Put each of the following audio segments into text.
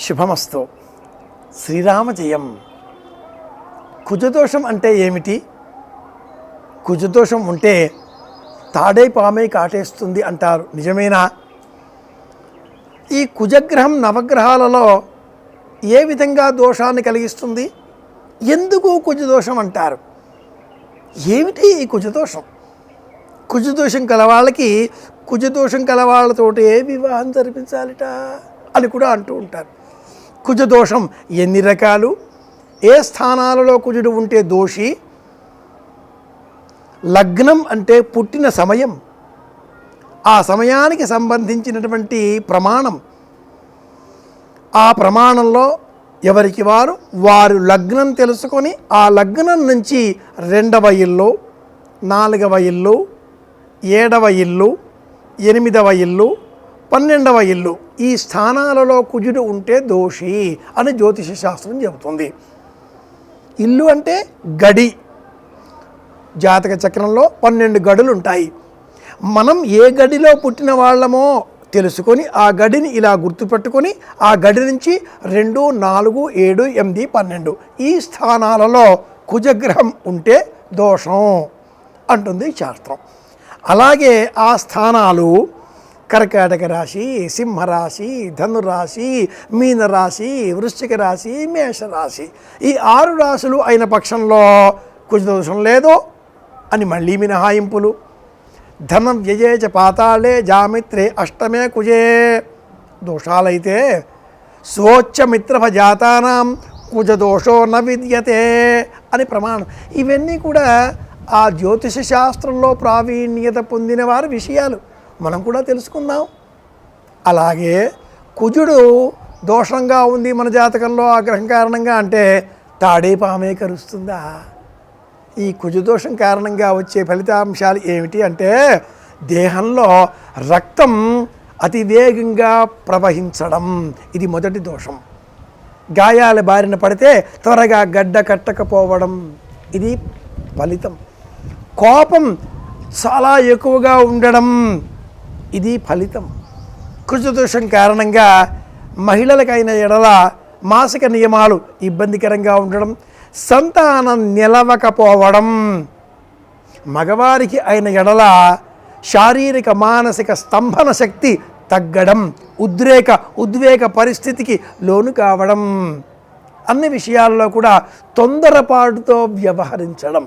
శుభమస్తు. శ్రీరామ జయం. కుజదోషం అంటే ఏమిటి? కుజదోషం ఉంటే తాడే పామే కాటేస్తుంది అంటారు, నిజమేనా? ఈ కుజగ్రహం నవగ్రహాలలో ఏ విధంగా దోషాన్ని కలిగిస్తుంది? ఎందుకు కుజదోషం అంటారు? ఏమిటి ఈ కుజదోషం? కుజదోషం కలవాళ్ళకి కుజదోషం కలవాళ్ళతోటే వివాహం జరిపించాలిట అని కూడా అంటూ ఉంటారు. కుజదోషం ఎన్ని రకాలు? ఏ స్థానాలలో కుజుడు ఉంటే దోషి? లగ్నం అంటే పుట్టిన సమయం, ఆ సమయానికి సంబంధించినటువంటి ప్రమాణం, ఆ ప్రమాణంలో ఎవరికి వారు లగ్నం తెలుసుకొని ఆ లగ్నం నుంచి 2వ ఇల్లు, 4వ ఇల్లు, 7వ ఇల్లు, 8వ ఇల్లు, 12వ ఇల్లు, ఈ స్థానాలలో కుజుడు ఉంటే దోషి అని జ్యోతిష శాస్త్రం చెబుతుంది. ఇల్లు అంటే గడి. జాతక చక్రంలో 12 గడులు ఉంటాయి. మనం ఏ గడిలో పుట్టిన వాళ్ళమో తెలుసుకొని ఆ గడిని ఇలా గుర్తుపెట్టుకొని ఆ గడి నుంచి 2, 4, 7, 8, 12 ఈ స్థానాలలో కుజగ్రహం ఉంటే దోషం అంటుంది శాస్త్రం. అలాగే ఆ స్థానాలు కర్కాటక రాశి, సింహరాశి, ధనురాశి, మీనరాశి, వృశ్చిక రాశి, మేషరాశి, ఈ 6 రాశులు అయిన పక్షంలో కుజదోషం లేదు అని మళ్ళీ మినహాయింపులు. ధనం వ్యయే చ పాతాళే జామిత్రే అష్టమే కుజే. దోషాలైతే స్వోచ్చమిత్రభ జాతానాం కుజదోషో న విద్యతే అని ప్రమాణం. ఇవన్నీ కూడా ఆ జ్యోతిష శాస్త్రంలో ప్రావీణ్యత పొందిన వారి విషయాలు మనం కూడా తెలుసుకుందాం. అలాగే కుజుడు దోషంగా ఉంది మన జాతకంలో ఆ గ్రహం కారణంగా అంటే తాడే పామే కరుస్తుందా? ఈ కుజదోషం కారణంగా వచ్చే ఫలితాంశాలు ఏమిటి అంటే దేహంలో రక్తం అతివేగంగా ప్రవహించడం, ఇది మొదటి దోషం. గాయాల బారిన పడితే త్వరగా గడ్డ కట్టకపోవడం, ఇది ఫలితం. కోపం చాలా ఎక్కువగా ఉండడం, ఇది ఫలితం. కుజదోషం కారణంగా మహిళలకైన ఎడల మాసిక నియమాలు ఇబ్బందికరంగా ఉండడం, సంతానం నిలవకపోవడం, మగవారికి అయిన ఎడల శారీరక మానసిక స్తంభన శక్తి తగ్గడం, ఉద్వేగ పరిస్థితికి లోను కావడం, అన్ని విషయాల్లో కూడా తొందరపాటుతో వ్యవహరించడం,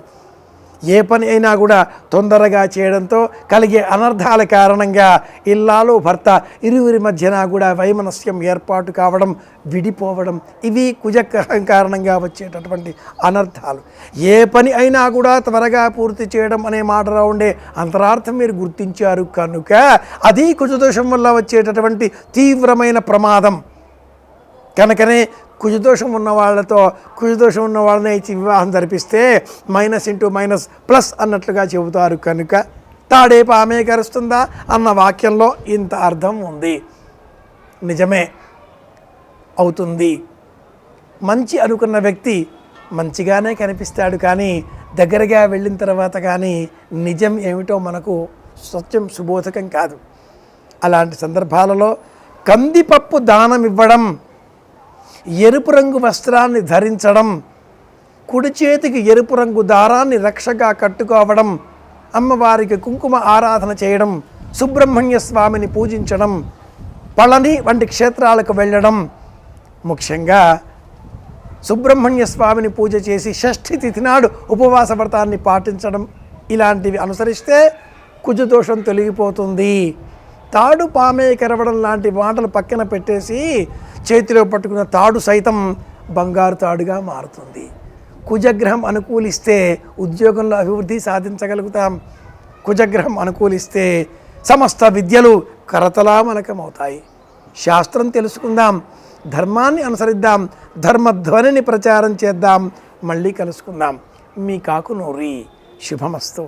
ఏ పని అయినా కూడా తొందరగా చేయడంతో కలిగే అనర్థాల కారణంగా ఇల్లాలు భర్త ఇరువురి మధ్యన కూడా వైమనస్యం ఏర్పాటు కావడం, విడిపోవడం, ఇవి కుజగ్రహం కారణంగా వచ్చేటటువంటి అనర్థాలు. ఏ పని అయినా కూడా త్వరగా పూర్తి చేయడం అనే మాటలో ఉండే అంతరార్థం మీరు గుర్తించారు కనుక అది కుజదోషం వల్ల వచ్చేటటువంటి తీవ్రమైన ప్రమాదం. కనుకనే కుజదోషం ఉన్న వాళ్ళతో కుజదోషం ఉన్న వాళ్ళని ఇచ్చి వివాహం జరిపిస్తే -*−+ అన్నట్లుగా చెబుతారు కనుక తాడే పామే కరుస్తుందా అన్న వాక్యంలో ఇంత అర్థం ఉంది. నిజమే అవుతుంది. మంచి అనుకున్న వ్యక్తి మంచిగానే కనిపిస్తాడు, కానీ దగ్గరగా వెళ్ళిన తర్వాత కానీ నిజం ఏమిటో మనకు సత్యం సుబోధకం కాదు. అలాంటి సందర్భాలలో కందిపప్పు దానం ఇవ్వడం, ఎరుపు రంగు వస్త్రాన్ని ధరించడం, కుడి చేతికి ఎరుపు రంగు దారాన్ని రక్షగా కట్టుకోవడం, అమ్మవారికి కుంకుమ ఆరాధన చేయడం, సుబ్రహ్మణ్య స్వామిని పూజించడం, పళని వంటి క్షేత్రాలకు వెళ్ళడం, ముఖ్యంగా సుబ్రహ్మణ్య స్వామిని పూజ చేసి షష్ఠి తిథి నాడు ఉపవాస వ్రతాన్ని పాటించడం, ఇలాంటివి అనుసరిస్తే కుజదోషం తొలగిపోతుంది. తాడు పామే కరవడం లాంటి మాటలు పక్కన పెట్టేసి చేతిలో పట్టుకున్న తాడు సైతం బంగారు తాడుగా మారుతుంది. కుజగ్రహం అనుకూలిస్తే ఉద్యోగంలో అభివృద్ధి సాధించగలుగుతాం. కుజగ్రహం అనుకూలిస్తే సమస్త విద్యలు కరతలామలకమవుతాయి. శాస్త్రం తెలుసుకుందాం, ధర్మాన్ని అనుసరిద్దాం, ధర్మధ్వనిని ప్రచారం చేద్దాం. మళ్ళీ కలుసుకుందాం. మీ కాకునూరి. శుభమస్తు.